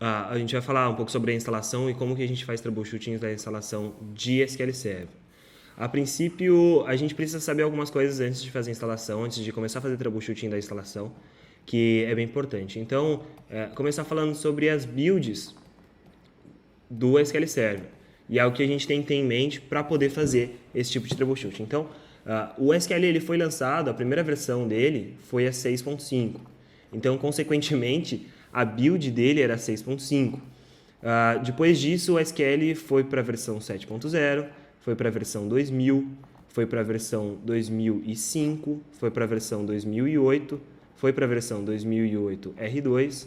A gente vai falar um pouco sobre a instalação e como que a gente faz troubleshooting da instalação de SQL Server. A princípio, a gente precisa saber algumas coisas antes de fazer a instalação, antes de começar a fazer troubleshooting da instalação, que é bem importante. Então, começar falando sobre as builds do SQL Server. E é o que a gente tem que ter em mente para poder fazer esse tipo de troubleshooting. Então, o SQL ele foi lançado, a primeira versão dele foi a 6.5. Então, consequentemente, a build dele era 6.5. Depois disso, o SQL foi para a versão 7.0, foi para a versão 2000, foi para a versão 2005, foi para a versão 2008, foi para a versão 2008 R2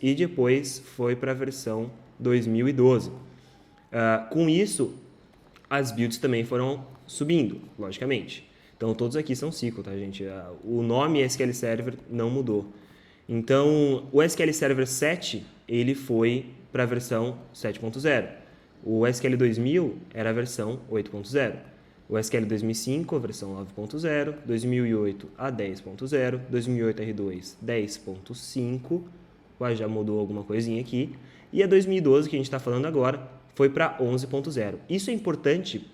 e depois foi para a versão 2012. Com isso, as builds também foram subindo, logicamente. Então, todos aqui são ciclo, tá, gente? O nome SQL Server não mudou. Então, o SQL Server 7, ele foi para a versão 7.0. O SQL 2000 era a versão 8.0. O SQL 2005, a versão 9.0, 2008 a 10.0, 2008 R2 10.5, já mudou alguma coisinha aqui, e a 2012, que a gente está falando agora, foi para 11.0. Isso é importante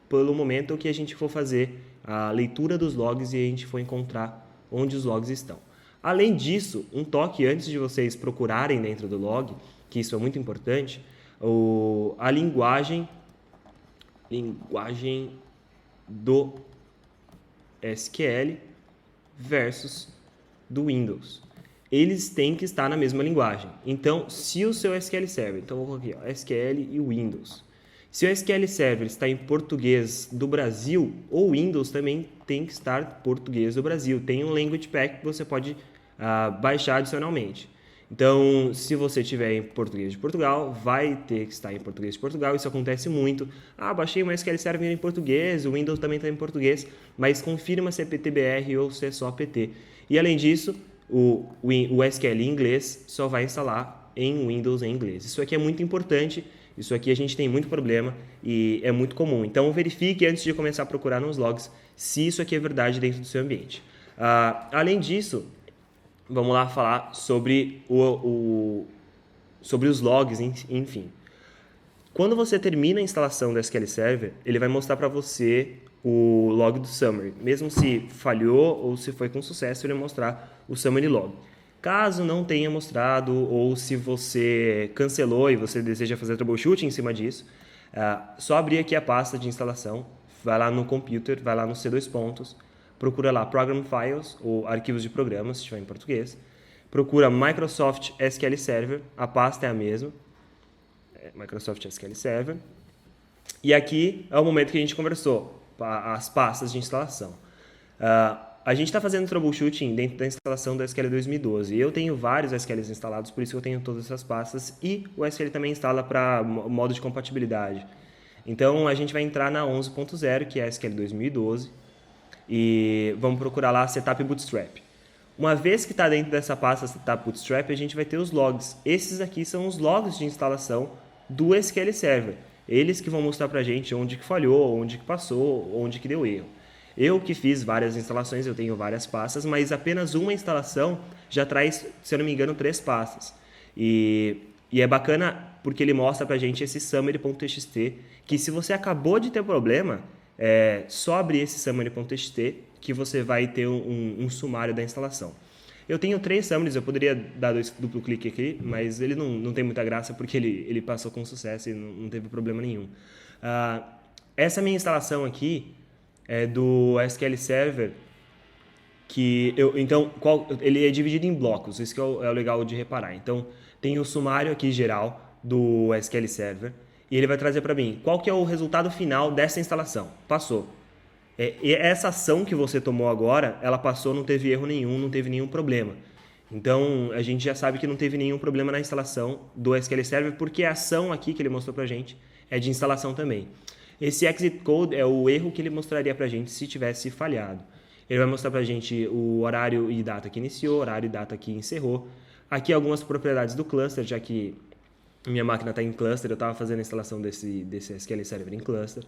pelo momento que a gente for fazer a leitura dos logs e a gente for encontrar onde os logs estão. Além disso, um toque antes de vocês procurarem dentro do log, que isso é muito importante, a linguagem do SQL versus do Windows. Eles têm que estar na mesma linguagem. Então, se o seu SQL Server, então vou colocar aqui, ó, SQL e Windows. Se o SQL Server está em português do Brasil, o Windows também tem que estar português do Brasil. Tem um Language Pack que você pode baixar adicionalmente. Então, se você tiver em português de Portugal, vai ter que estar em português de Portugal. Isso acontece muito. Baixei uma SQL Server em português, o Windows também está em português, mas confirma se é PTBR ou se é só PT. E além disso, o SQL em inglês só vai instalar em Windows em inglês. Isso aqui é muito importante. Isso aqui a gente tem muito problema e é muito comum. Então, verifique antes de começar a procurar nos logs se isso aqui é verdade dentro do seu ambiente. Além disso, vamos lá falar sobre sobre os logs, enfim. Quando você termina a instalação do SQL Server, ele vai mostrar para você o log do summary. Mesmo se falhou ou se foi com sucesso, ele vai mostrar o summary log. Caso não tenha mostrado ou se você cancelou e você deseja fazer troubleshooting em cima disso, só abrir aqui a pasta de instalação, vai lá no computer, vai lá no C2 pontos, procura lá Program Files, ou arquivos de programas, se estiver em português. Procura Microsoft SQL Server, a pasta é a mesma. Microsoft SQL Server. E aqui é o momento que a gente conversou, as pastas de instalação. A gente está fazendo troubleshooting dentro da instalação do SQL 2012. Eu tenho vários SQLs instalados, por isso eu tenho todas essas pastas. E o SQL também instala para modo de compatibilidade. Então, a gente vai entrar na 11.0, que é a SQL 2012. E vamos procurar lá Setup Bootstrap. Uma vez que está dentro dessa pasta Setup Bootstrap, a gente vai ter os logs. Esses aqui são os logs de instalação do SQL Server. Eles que vão mostrar para a gente onde que falhou, onde que passou, onde que deu erro. Eu que fiz várias instalações, eu tenho várias pastas, mas apenas uma instalação já traz, se eu não me engano, 3 pastas. E é bacana porque ele mostra para a gente esse summary.txt, que se você acabou de ter problema, só abrir esse summary.txt que você vai ter um sumário da instalação. Eu tenho 3 summaries, eu poderia dar duplo clique aqui, mas ele não tem muita graça porque ele passou com sucesso e não teve problema nenhum. Essa minha instalação aqui é do SQL Server, ele é dividido em blocos, isso que é o legal de reparar. Então, tem o sumário aqui geral do SQL Server, e ele vai trazer para mim qual que é o resultado final dessa instalação. Passou. E essa ação que você tomou agora, ela passou, não teve erro nenhum, não teve nenhum problema. Então, a gente já sabe que não teve nenhum problema na instalação do SQL Server, porque a ação aqui que ele mostrou para a gente é de instalação também. Esse exit code é o erro que ele mostraria para a gente se tivesse falhado. Ele vai mostrar para a gente o horário e data que iniciou, horário e data que encerrou. Aqui algumas propriedades do cluster, já que minha máquina está em cluster, eu estava fazendo a instalação desse SQL Server em cluster.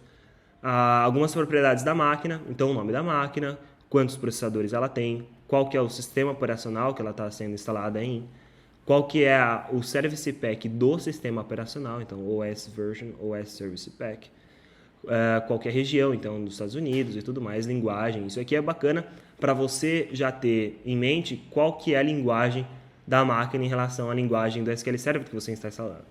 Algumas propriedades da máquina, então o nome da máquina, quantos processadores ela tem, qual que é o sistema operacional que ela está sendo instalada em, qual que é o Service Pack do sistema operacional, então OS Version, OS Service Pack, qual que é a região, então dos Estados Unidos e tudo mais, linguagem. Isso aqui é bacana para você já ter em mente qual que é a linguagem da máquina em relação à linguagem do SQL Server que você está instalando.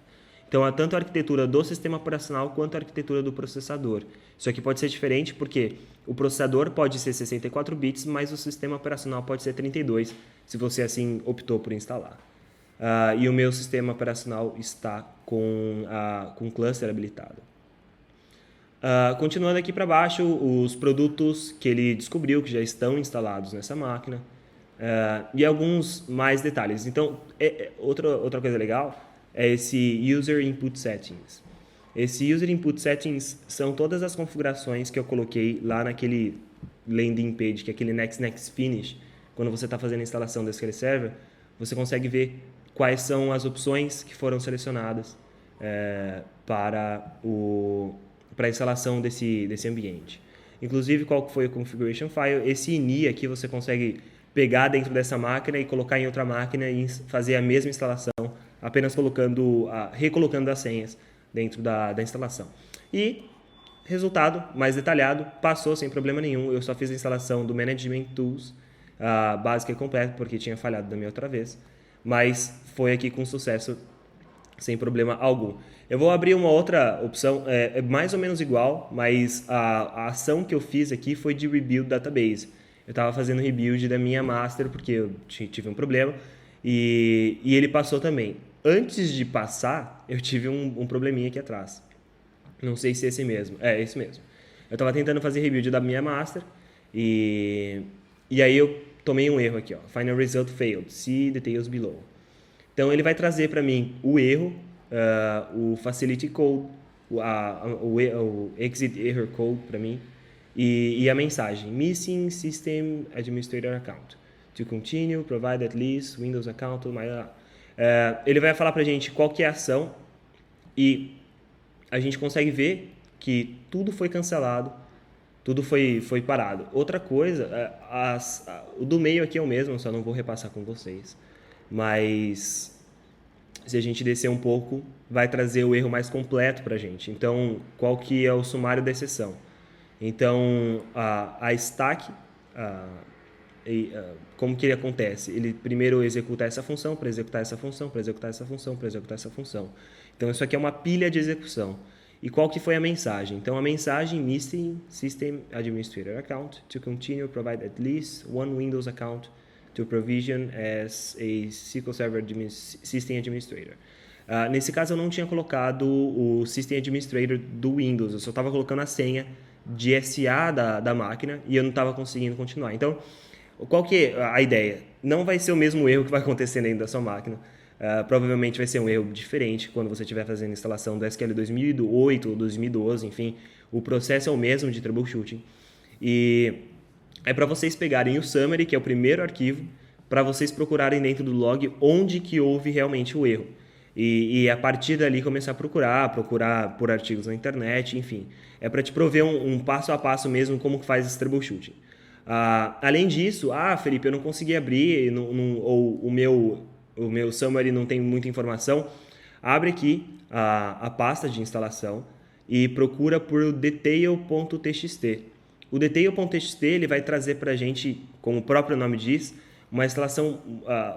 Então, tanto a arquitetura do sistema operacional quanto a arquitetura do processador. Isso aqui pode ser diferente porque o processador pode ser 64 bits, mas o sistema operacional pode ser 32, se você assim optou por instalar. E o meu sistema operacional está com cluster habilitado. Continuando aqui para baixo, os produtos que ele descobriu que já estão instalados nessa máquina e alguns mais detalhes. Então, outra coisa legal é esse User Input Settings. Esse User Input Settings são todas as configurações que eu coloquei lá naquele landing page, que é aquele Next Finish. Quando você está fazendo a instalação do SQL Server, você consegue ver quais são as opções que foram selecionadas para a instalação desse ambiente. Inclusive, qual foi o configuration file? Esse ini aqui você consegue pegar dentro dessa máquina e colocar em outra máquina e fazer a mesma instalação, apenas recolocando as senhas dentro da instalação. E, resultado mais detalhado, passou sem problema nenhum. Eu só fiz a instalação do Management Tools, básica e completa, porque tinha falhado da minha outra vez, mas foi aqui com sucesso, sem problema algum. Eu vou abrir uma outra opção, é mais ou menos igual, mas a ação que eu fiz aqui foi de Rebuild Database. Eu estava fazendo rebuild da minha master, porque eu tive um problema, e ele passou também. Antes de passar, eu tive um probleminha aqui atrás. Não sei se é esse mesmo. É, esse mesmo. Eu estava tentando fazer rebuild da minha master, e aí eu tomei um erro aqui, ó. Final result failed. See details below. Então, ele vai trazer para mim o erro, o facility code, o exit error code para mim, e a mensagem, missing system administrator account. To continue, provide at least Windows account, ele vai falar para a gente qual que é a ação e a gente consegue ver que tudo foi cancelado, tudo foi parado. Outra coisa, o do meio aqui é o mesmo, só não vou repassar com vocês. Mas se a gente descer um pouco, vai trazer o erro mais completo para a gente. Então, qual que é o sumário da exceção? Então, a stack, como que ele acontece? Ele primeiro executa essa função, para executar essa função, para executar essa função, para executar essa função. Então, isso aqui é uma pilha de execução. E qual que foi a mensagem? Então, a mensagem missing system administrator account to continue provide at least one Windows account to provision as a SQL Server System Administrator. Nesse caso, eu não tinha colocado o System Administrator do Windows, eu só estava colocando a senha de SA da máquina e eu não estava conseguindo continuar. Então, qual que é a ideia? Não vai ser o mesmo erro que vai acontecer dentro da sua máquina. Provavelmente vai ser um erro diferente quando você estiver fazendo a instalação do SQL 2008 ou 2012, enfim. O processo é o mesmo de troubleshooting. E é para vocês pegarem o summary, que é o primeiro arquivo, para vocês procurarem dentro do log onde que houve realmente o erro. E a partir dali começar a procurar por artigos na internet, enfim. É para te prover um passo a passo mesmo como que faz esse troubleshooting. Além disso, Felipe, eu não consegui abrir, ou o meu summary não tem muita informação. Abre aqui a pasta de instalação e procura por detail.txt. O detail.txt ele vai trazer para a gente, como o próprio nome diz, uma instalação,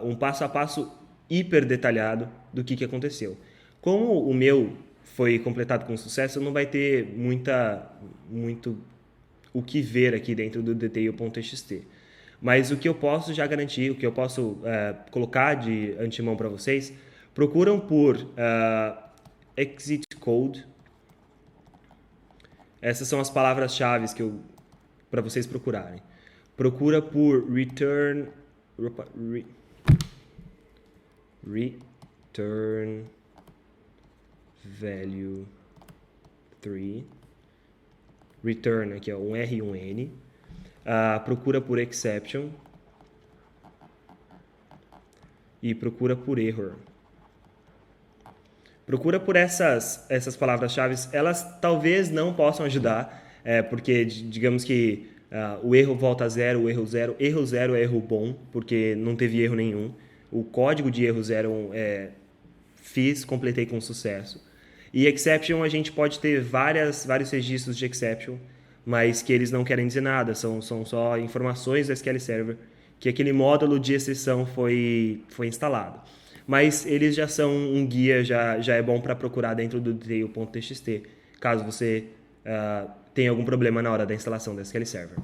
um passo a passo hiper detalhado do que aconteceu. Como o meu foi completado com sucesso, não vai ter muito o que ver aqui dentro do detail.txt. Mas o que eu posso já garantir, o que eu posso colocar de antemão para vocês, procuram por exit code. Essas são as palavras-chave para vocês procurarem. Procura por return value 3. Return aqui é um R e um N. Procura por exception e procura por error. Procura por essas palavras-chave. Elas talvez não possam ajudar, porque digamos que o erro volta a zero, o erro zero é erro bom, porque não teve erro nenhum. o código de erros completei com sucesso. E exception, a gente pode ter vários registros de exception, mas que eles não querem dizer nada, são só informações do SQL Server, que aquele módulo de exceção foi instalado. Mas eles já são um guia, já é bom para procurar dentro do detail.txt, caso você tenha algum problema na hora da instalação do SQL Server.